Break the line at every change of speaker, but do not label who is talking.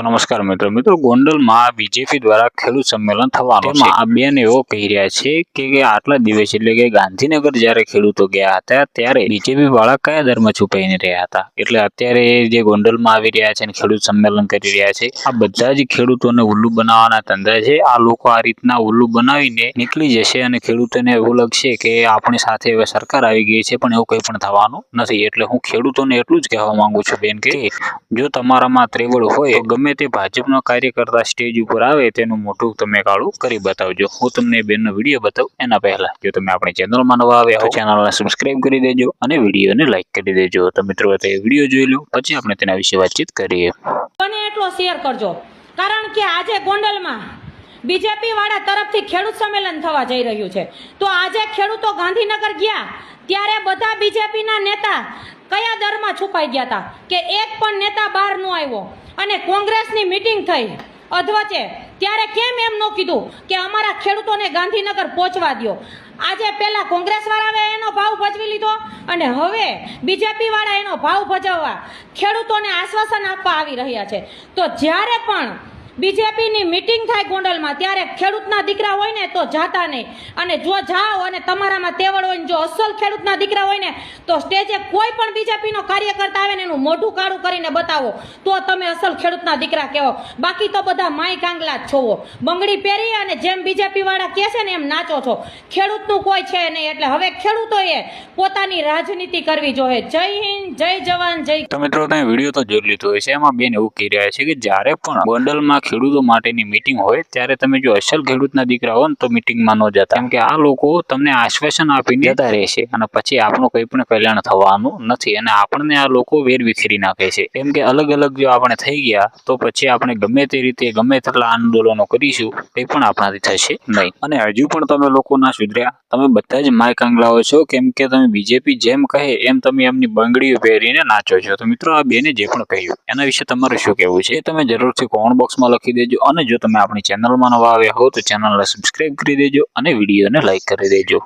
નમસ્કાર મિત્રો ગોંડલમાં બીજેપી દ્વારા ખેડૂત સંમેલન થવાનું છે। આ બેન એવો કહી રહ્યા છે કે આટલા દિવસ એટલે કે ગાંધીનગર જ્યારે ખેડૂતો ગયા હતા ત્યારે બીજેપી વાળા કયા દરમાં છુપાઈને રહ્યા હતા, એટલે અત્યારે જે ગોંડલમાં આવી રહ્યા છે અને ખેડૂત સંમેલન કરી રહ્યા છે, આ બધા જ ખેડૂતોને ઉલ્લુ બનાવવાના ધંધા છે। આ લોકો આ રીતના ઉલ્લુ બનાવીને નીકળી જશે અને ખેડૂતોને એવું લાગશે કે આપણી સાથે હવે સરકાર આવી ગઈ છે, પણ એવું કંઈ પણ થવાનું નથી। એટલે હું ખેડૂતોને એટલું જ કહેવા માંગુ છું બેન કે જો તમારામાં ત્રેવડ હોય તો ગમે તે ભાજપનો કાર્યકર્તા સ્ટેજ ઉપર આવે તેનું મોઢું તમે કાળું કરી બતાવજો। હું તમને બેનનો વિડીયો બતાવું એના પહેલા જો તમે આપણી ચેનલમાં નવા આવ્યા હો તો ચેનલને સબસ્ક્રાઇબ કરી દેજો અને વિડીયોને લાઈક કરી દેજો। તો મિત્રો તે વિડીયો જોઈ લો પછી આપણે તેના વિશે વાતચીત કરીએ।
અને એટલો શેર કરજો કારણ કે આજે ગોંડલમાં બીજેપી વાળા તરફથી ખેડૂત સંમેલન થવા જઈ રહ્યું છે। તો આજે ખેડૂતો ગાંધીનગર ગયા ત્યારે બધા બીજેપીના નેતા કયા દરમાં છુપાઈ ગયા હતા કે એક પણ નેતા બહાર ન આવ્યો અને કોંગ્રેસની મીટિંગ થઈ અધવચ્ચે ત્યારે કેમ એમ ન કીધું કે અમારા ખેડૂતોને ગાંધીનગર પહોંચવા દો। આજે પહેલા કોંગ્રેસ વાળાએ એનો ભાવ ભજવી લીધો અને હવે બીજેપી વાળા એનો ભાવ ભજવવા ખેડૂતોને આશ્વાસન આપવા આવી રહ્યા છે। તો જ્યારે પણ બીજેપીની મીટિંગ થાય ગોંડલમાં ત્યારે ખેડૂતના દીકરા હોય ને તો જાતા નહીં, અને જો જાઓ અને તમારામાં તેવડ હોય ને જો અસલ ખેડૂતના દીકરા હોય ને તો સ્ટેજે કોઈ પણ બીજેપીનો કાર્યકર્તા આવે ને એનું મોઢું કાળું કરીને બતાવો તો તમે અસલ ખેડૂતના દીકરા કહેવો, બાકી તો બધા માય કાંગલા જ છોવો, બંગડી પહેરી અને જેમ બીજેપી વાળા કહે છે ને એમ નાચો છો। ખેડૂતનું કોઈ છે નહીં, એટલે હવે ખેડૂતોએ પોતાની રાજનીતિ કરવી જોઈએ। જય હિન્દ, જય જવાન, જય।
તો મિત્રો તમે વિડીયો તો જોઈ લીધો હોય છે, એમાં બેન એવું કહી રહ્યા છે કે જ્યારે પણ ગોંડલમાં ખેડૂતો માટેની મીટિંગ હોય ત્યારે તમે જો અસલ ખેડૂતના દીકરા હો ને તો મીટિંગમાં ન જતા, કેમ કે આ લોકો તમને આશ્વાસન આપીને જતા રહેશે અને પછી આપણું કંઈ પણ કલ્યાણ થવાનું નથી અને આપણને આ લોકો વેર વિખેરી નાખે છે। કેમ કે અલગ અલગ જો આપણે થઈ ગયા તો પછી આપણે ગમે તે રીતે ગમે તેટલા આંદોલનો કરીશું તે પણ આપણાથી થશે નહીં। અને હજુ પણ તમે લોકો ના સુધર્યા, તમે બધા જ માય કાંગલાઓ છો, કેમ કે તમે બીજેપી જેમ કહે એમ તમે એમની બંગડીઓ પહેરીને નાચો છો। તો મિત્રો આ બેને જે પણ કહ્યું એના વિશે તમારું શું કહેવું છે એ તમે જરૂરથી કોમેન્ટ બોક્સમાં લખી દેજો, અને જો તમે આપણી ચેનલમાં નવા આવ્યા હો તો ચેનલને સબસ્ક્રાઇબ કરી દેજો અને વિડીયોને લાઈક કરી દેજો।